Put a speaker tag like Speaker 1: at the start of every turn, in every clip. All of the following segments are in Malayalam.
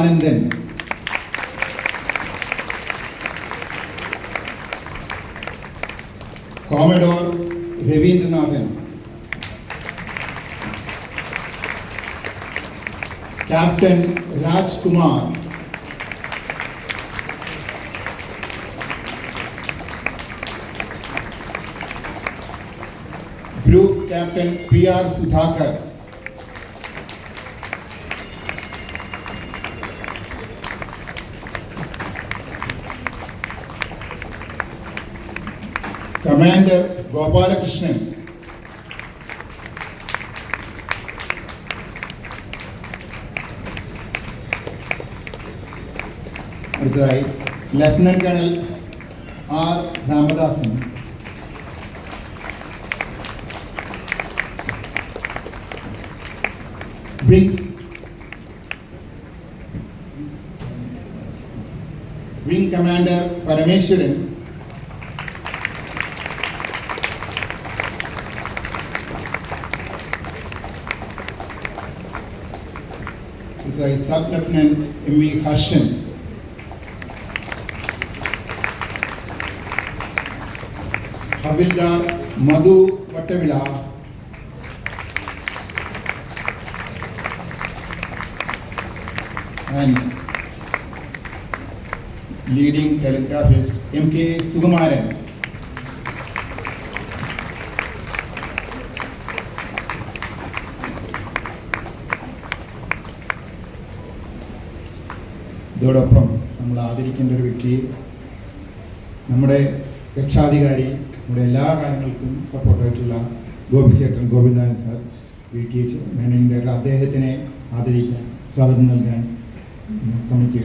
Speaker 1: Shivanandan, Commodore Ravindranathan, Captain Rajkumar, Group Captain P.R. Sudhakar, Commander Gopalakrishnan, Lieutenant Colonel R. Ramadasan, Wing Commander Parameshwaran, Sub Lieutenant M.V. Harshan, Havildar Madhu Vattavila, and leading telegraphist M.K. Sukumaran. ഇതോടൊപ്പം നമ്മൾ ആദരിക്കേണ്ട ഒരു വ്യക്തി, നമ്മുടെ രക്ഷാധികാരി, നമ്മുടെ എല്ലാ കാര്യങ്ങൾക്കും സപ്പോർട്ടായിട്ടുള്ള ഗോപിച്ചേട്ടൻ Gopinathan sir, VTH managing director, അദ്ദേഹത്തിനെ ആദരിക്കാൻ സ്വാഗതം നൽകാൻ കമ്മിറ്റി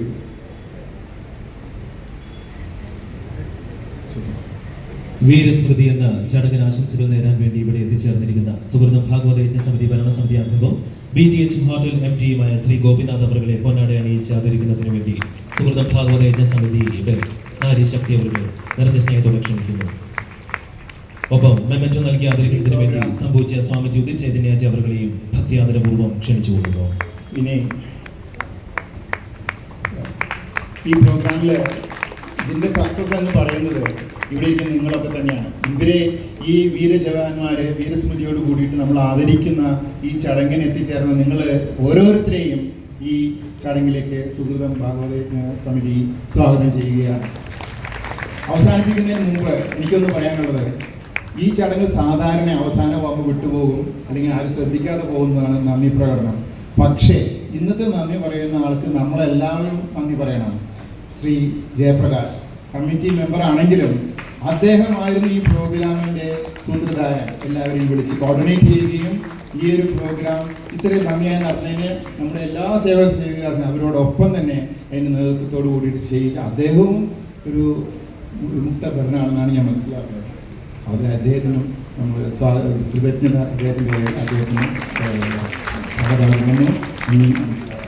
Speaker 2: വീരസ്മൃതി എന്ന ചടങ്ങിന് ആശംസകൾ നേടാൻ വേണ്ടി ഇവിടെ എത്തിച്ചേർന്നിരിക്കുന്ന സുഹൃതം ഭാഗവത യജ്ഞസമിതി ഭരണസമിതി അംഗവും BTH ഹോട്ടൽ MD-യുമായ ശ്രീ ഗോപിനാഥ് അവരുടെ പൊന്നാട അണിയിച്ച് ആദരിക്കുന്നതിന് വേണ്ടി സുഹൃതം ഭാഗവത യജ്ഞസമിതിയുടെ നാരീശക്തി അവരുടെ നിറഞ്ഞ സ്നേഹത്തോടെ ക്ഷണിക്കുന്നു. ഒപ്പം മെമ്മന്റോ നൽകി ആദരിക്കുന്നതിന് വേണ്ടി സംഭവിച്ച സ്വാമിജി ഉദിത് ചൈതന്യാജി അവர்களെയും ഭക്തിയാദരപൂർവ്വം ക്ഷണിച്ചു കൊടുക്കുന്നു.
Speaker 1: ഇനി ഈ പ്രോഗ്രാമിൽ ഇതിൻ്റെ സക്സസ് എന്ന് പറയുന്നത് ഇവിടേക്ക് നിങ്ങളൊക്കെ തന്നെയാണ്. ഇവരെ ഈ വീരജവാന്മാരെ വീരസ്മൃതിയോട് കൂടിയിട്ട് നമ്മൾ ആദരിക്കുന്ന ഈ ചടങ്ങിന് എത്തിച്ചേർന്ന നിങ്ങൾ ഓരോരുത്തരെയും ഈ ചടങ്ങിലേക്ക് സുഹൃതം ഭാഗവത സമിതി സ്വാഗതം ചെയ്യുകയാണ്. അവസാനിപ്പിക്കുന്നതിന് മുമ്പ് എനിക്കൊന്ന് പറയാനുള്ളത്, ഈ ചടങ്ങ് സാധാരണ അവസാനമാകുമ്പോൾ വിട്ടുപോകും, അല്ലെങ്കിൽ ആരും ശ്രദ്ധിക്കാതെ പോകുന്നതാണ് നന്ദി പ്രകടനം. പക്ഷേ ഇന്നത്തെ നന്ദി പറയുന്ന ആൾക്ക് നമ്മളെല്ലാവരും നന്ദി പറയണം. ശ്രീ ജയപ്രകാശ് കമ്മിറ്റി മെമ്പർ ആണെങ്കിലും അദ്ദേഹമായിരുന്നു ഈ പ്രോഗ്രാമിൻ്റെ സൂത്രധാരൻ. എല്ലാവരെയും വിളിച്ച് കോർഡിനേറ്റ് ചെയ്യുകയും ഈ ഒരു പ്രോഗ്രാം ഇത്രയും ഭംഗിയായി നടത്തുന്നതിന് നമ്മുടെ എല്ലാ സേവികാസും അവരോടൊപ്പം തന്നെ അതിൻ്റെ നേതൃത്വത്തോടു കൂടിയിട്ട് ചെയ്യിച്ച അദ്ദേഹവും ഒരു വിമുക്ത ഭരണമാണെന്നാണ് ഞാൻ മനസ്സിലാക്കുന്നത്. അത് അദ്ദേഹത്തിനും നമ്മൾ കൃതജ്ഞത അദ്ദേഹത്തിന് സ്വാഗതം. നന്ദി, നമസ്കാരം.